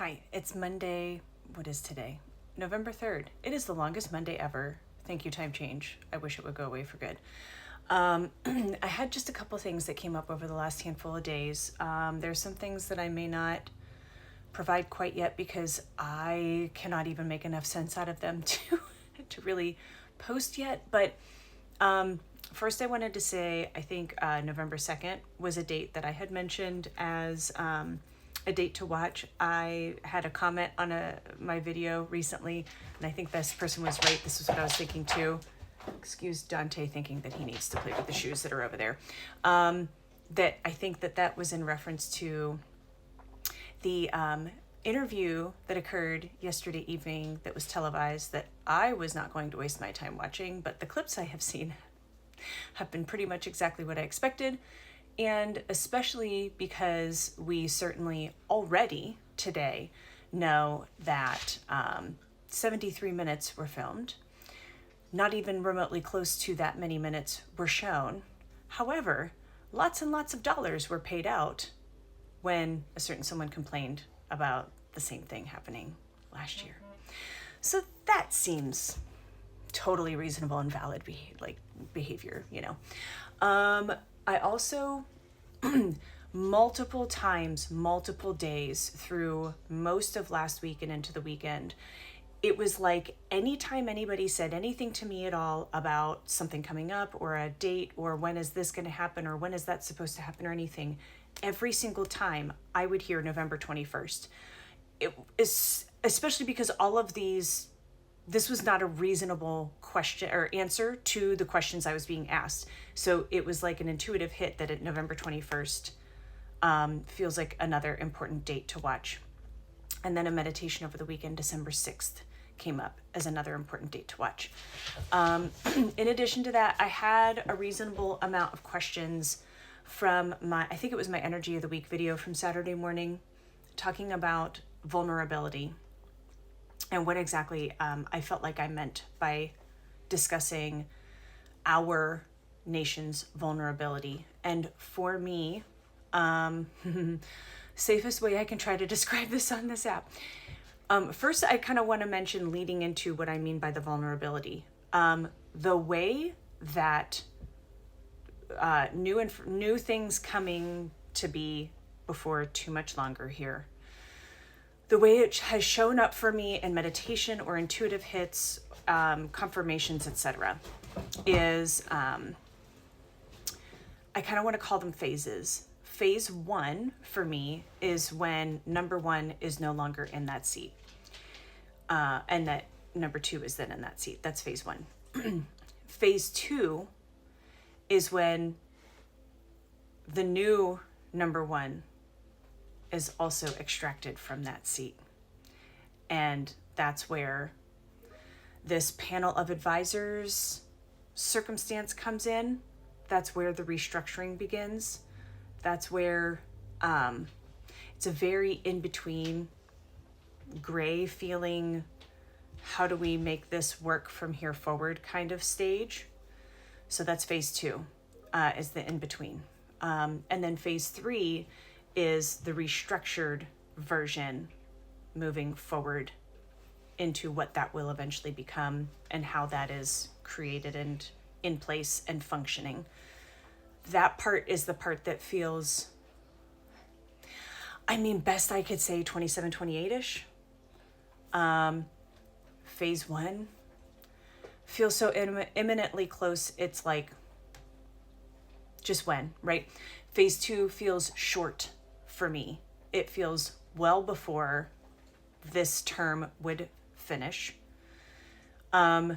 Hi, it's Monday. What is today? November 3rd. It is the longest Monday ever. Thank you, time change. I wish it would go away for good. I had just a couple things that came up over the last handful of days. There's some things that I may not provide quite yet because I cannot even make enough sense out of them to really post yet. But first, I wanted to say I think November 2nd was a date that I had mentioned as a date to watch. I had a comment on my video recently, and I think this person was right. This is what I was thinking too. Excuse Dante thinking that he needs to play with the shoes that are over there. That I think that was in reference to the interview that occurred yesterday evening that was televised that I was not going to waste my time watching, but the clips I have seen have been pretty much exactly what I expected. And especially because we certainly already today know that 73 minutes were filmed. Not even remotely close to that many minutes were shown. However, lots and lots of dollars were paid out when a certain someone complained about the same thing happening last year. So that seems totally reasonable and valid behavior, you know. I also multiple times, multiple days through most of last week and into the weekend, it was like anytime anybody said anything to me at all about something coming up or a date or when is this going to happen or when is that supposed to happen or anything, every single time I would hear November 21st. It is especially because all of this was not a reasonable question or answer to the questions I was being asked. So it was like an intuitive hit that at November 21st feels like another important date to watch. And then a meditation over the weekend, December 6th, came up as another important date to watch. In addition to that, I had a reasonable amount of questions from I think it was my Energy of the Week video from Saturday morning, talking about vulnerability and what exactly I felt like I meant by discussing our nation's vulnerability. And for me, safest way I can try to describe this on this app. First, I kind of want to mention leading into what I mean by the vulnerability. The way that new things coming to be before too much longer here, the way it has shown up for me in meditation or intuitive hits, confirmations, etc., is I kind of want to call them phases. Phase 1 for me is when number 1 is no longer in that seat. And that number 2 is then in that seat. That's phase 1. Phase 2 is when the new number 1 is also extracted from that seat. And that's where this panel of advisors circumstance comes in. That's where the restructuring begins. That's where it's a very in-between gray feeling, how do we make this work from here forward kind of stage. So that's phase 2, is the in-between. And then phase 3 is the restructured version moving forward into what that will eventually become and how that is created and in place and functioning. That part is the part that feels, best I could say 27, 28-ish. Phase 1 feels so imminently close. It's like, just when, right? Phase 2 feels short for me. It feels well before this term would finish. I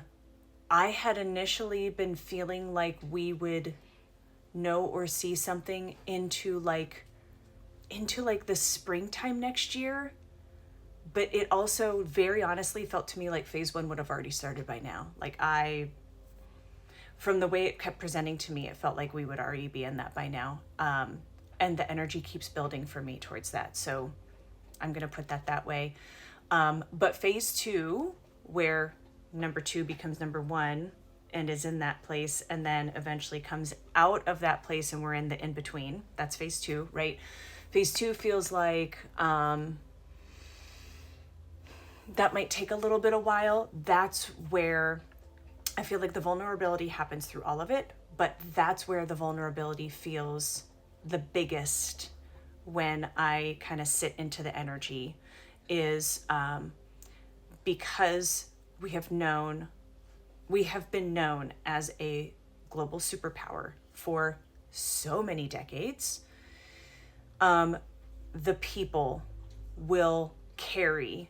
had initially been feeling like we would know or see something into the springtime next year, but it also very honestly felt to me like phase 1 would have already started by now. From the way it kept presenting to me, it felt like we would already be in that by now. And the energy keeps building for me towards that. So I'm going to put that way. But phase 2, where number 2 becomes number 1 and is in that place and then eventually comes out of that place and we're in the in-between. That's phase 2, right? Phase 2 feels like that might take a little bit of while. That's where I feel like the vulnerability happens through all of it, but that's where the vulnerability feels the biggest when I kind of sit into the energy is because we have been known as a global superpower for so many decades. The people will carry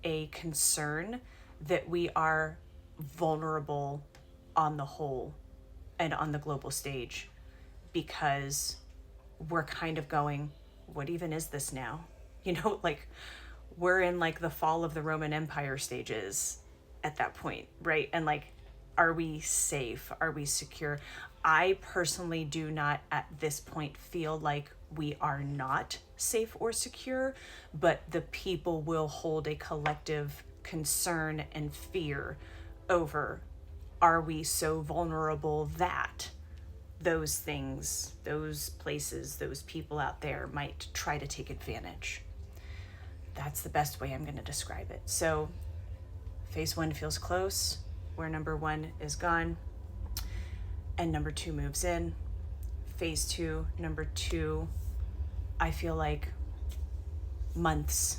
a concern that we are vulnerable on the whole and on the global stage, because we're kind of going, what even is this now? Like we're in like the fall of the Roman Empire stages at that point, right? And like, are we safe? Are we secure? I personally do not at this point feel like we are not safe or secure, but the people will hold a collective concern and fear over, are we so vulnerable that those things, those places, those people out there might try to take advantage? That's the best way I'm going to describe it. So phase 1 feels close, where number 1 is gone and number 2 moves in. Phase 2, number 2, I feel like months,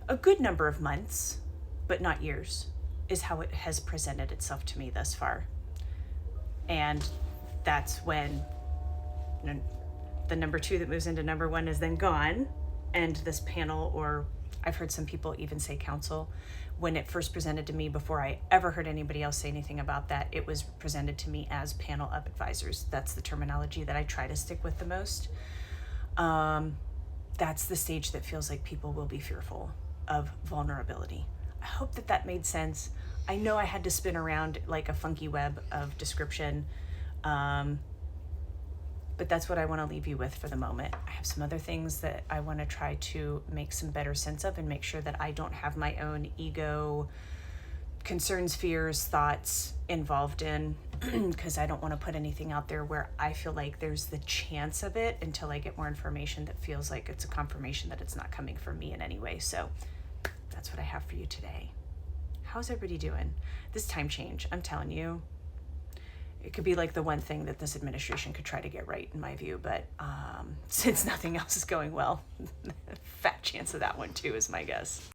a good number of months, but not years, is how it has presented itself to me thus far. And that's when the number 2 that moves into number 1 is then gone. And this panel, or I've heard some people even say council, when it first presented to me, before I ever heard anybody else say anything about that, it was presented to me as panel of advisors. That's the terminology that I try to stick with the most. That's the stage that feels like people will be fearful of vulnerability. I hope that made sense. I know I had to spin around like a funky web of description, but that's what I want to leave you with for the moment. I have some other things that I want to try to make some better sense of and make sure that I don't have my own ego, concerns, fears, thoughts involved in, because I don't want to put anything out there where I feel like there's the chance of it until I get more information that feels like it's a confirmation that it's not coming from me in any way. So that's what I have for you today. How's everybody doing? This time change, I'm telling you, it could be like the one thing that this administration could try to get right, in my view, but since nothing else is going well, fat chance of that one too is my guess.